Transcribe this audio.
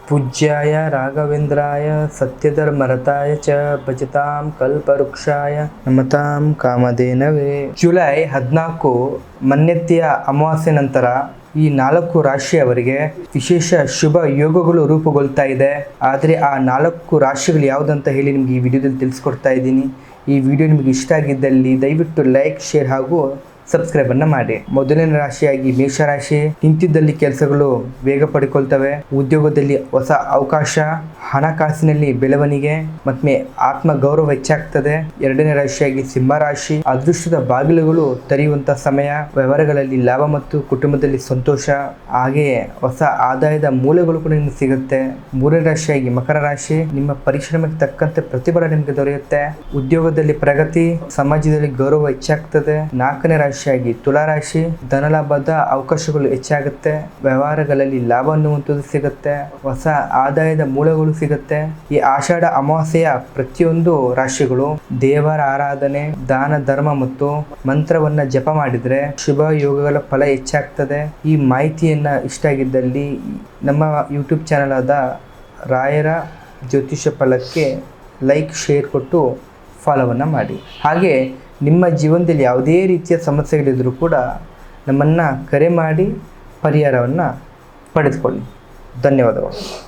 ಪೂಜ್ಯಾಯ ರಾಘವೇಂದ್ರಾಯ ಸತ್ಯಧರ್ಮರತಾಯ ಚ ಭಜತಾಂ ಕಲ್ಪವೃಕ್ಷಾಯ ನಮತಾಂ ಕಾಮಧೇನವೇ. ಜುಲೈ 14 ಮನ್ಯತೆಯ ಅಮಾವಾಸ್ಯೆ ನಂತರ ಈ 4 ರಾಶಿಯವರಿಗೆ ವಿಶೇಷ ಶುಭ ಯೋಗಗಳು ರೂಪುಗೊಳ್ತಾ ಇದೆ. ಆದರೆ ಆ 4 ರಾಶಿಗಳು ಯಾವುದಂತ ಹೇಳಿ ನಿಮಗೆ ಈ ವಿಡಿಯೋದಲ್ಲಿ ತಿಳಿಸ್ಕೊಡ್ತಾ ಇದ್ದೀನಿ. ಈ ವಿಡಿಯೋ ನಿಮಗೆ ಇಷ್ಟ ಆಗಿದ್ದಲ್ಲಿ ದಯವಿಟ್ಟು ಲೈಕ್, ಶೇರ್ ಹಾಗೂ ಸಬ್ಸ್ಕ್ರೈಬ್ ಅನ್ನ ಮಾಡಿ. ಮೊದಲನೇ ರಾಶಿಯಾಗಿ ಮೇಷರಾಶಿ. ನಿಂತಿದ್ದಲ್ಲಿ ಕೆಲಸಗಳು ವೇಗ ಪಡ್ಕೊಳ್ತವೆ. ಉದ್ಯೋಗದಲ್ಲಿ ಹೊಸ ಅವಕಾಶ, ಹಣಕಾಸಿನಲ್ಲಿ ಬೆಳವಣಿಗೆ ಮತ್ತೆ ಆತ್ಮ ಗೌರವ ಹೆಚ್ಚಾಗ್ತದೆ. ಎರಡನೇ ರಾಶಿಯಾಗಿ ಸಿಂಹರಾಶಿ. ಅದೃಷ್ಟದ ಬಾಗಿಲುಗಳು ತೆರೆಯುವಂತ ಸಮಯ. ವ್ಯವಹಾರಗಳಲ್ಲಿ ಲಾಭ ಮತ್ತು ಕುಟುಂಬದಲ್ಲಿ ಸಂತೋಷ, ಹಾಗೆಯೇ ಹೊಸ ಆದಾಯದ ಮೂಲಗಳು ಕೂಡ ನಿಮ್ಗೆ ಸಿಗುತ್ತೆ. ಮೂರನೇ ರಾಶಿಯಾಗಿ ಮಕರ ರಾಶಿ. ನಿಮ್ಮ ಪರಿಶ್ರಮಕ್ಕೆ ತಕ್ಕಂತೆ ಪ್ರತಿಫಲ ನಿಮಗೆ ದೊರೆಯುತ್ತೆ. ಉದ್ಯೋಗದಲ್ಲಿ ಪ್ರಗತಿ, ಸಮಾಜದಲ್ಲಿ ಗೌರವ ಹೆಚ್ಚಾಗ್ತದೆ. ನಾಲ್ಕನೇ ರಾಶಿಯಾಗಿ ತುಲಾರಾಶಿ. ಧನಲಾಭದ ಅವಕಾಶಗಳು ಹೆಚ್ಚಾಗುತ್ತೆ. ವ್ಯವಹಾರಗಳಲ್ಲಿ ಲಾಭ ಅನ್ನುವಂಥದ್ದು ಸಿಗುತ್ತೆ. ಹೊಸ ಆದಾಯದ ಮೂಲಗಳು ಸಿಗುತ್ತೆ. ಈ ಆಷಾಢ ಅಮಾವಾಸ್ಯೆಯ ಪ್ರತಿಯೊಂದು ರಾಶಿಗಳು ದೇವರ ಆರಾಧನೆ, ದಾನ ಧರ್ಮ ಮತ್ತು ಮಂತ್ರವನ್ನ ಜಪ ಮಾಡಿದ್ರೆ ಶುಭ ಯೋಗಗಳ ಫಲ ಹೆಚ್ಚಾಗ್ತದೆ. ಈ ಮಾಹಿತಿಯನ್ನ ಇಷ್ಟ ಆಗಿದ್ದಲ್ಲಿ ನಮ್ಮ ಯೂಟ್ಯೂಬ್ ಚಾನಲ್ ಆದ ರಾಯರ ಜ್ಯೋತಿಷ್ಯ ಫಲಕ್ಕೆ ಲೈಕ್, ಶೇರ್ ಕೊಟ್ಟು ಫಾಲೋವನ್ನು ಮಾಡಿ. ಹಾಗೆ ನಿಮ್ಮ ಜೀವನದಲ್ಲಿ ಯಾವುದೇ ರೀತಿಯ ಸಮಸ್ಯೆಗಳಿದ್ರೂ ಕೂಡ ನಮ್ಮನ್ನು ಕರೆ ಮಾಡಿ ಪರಿಹಾರವನ್ನು ಪಡೆದುಕೊಳ್ಳಿ. ಧನ್ಯವಾದಗಳು.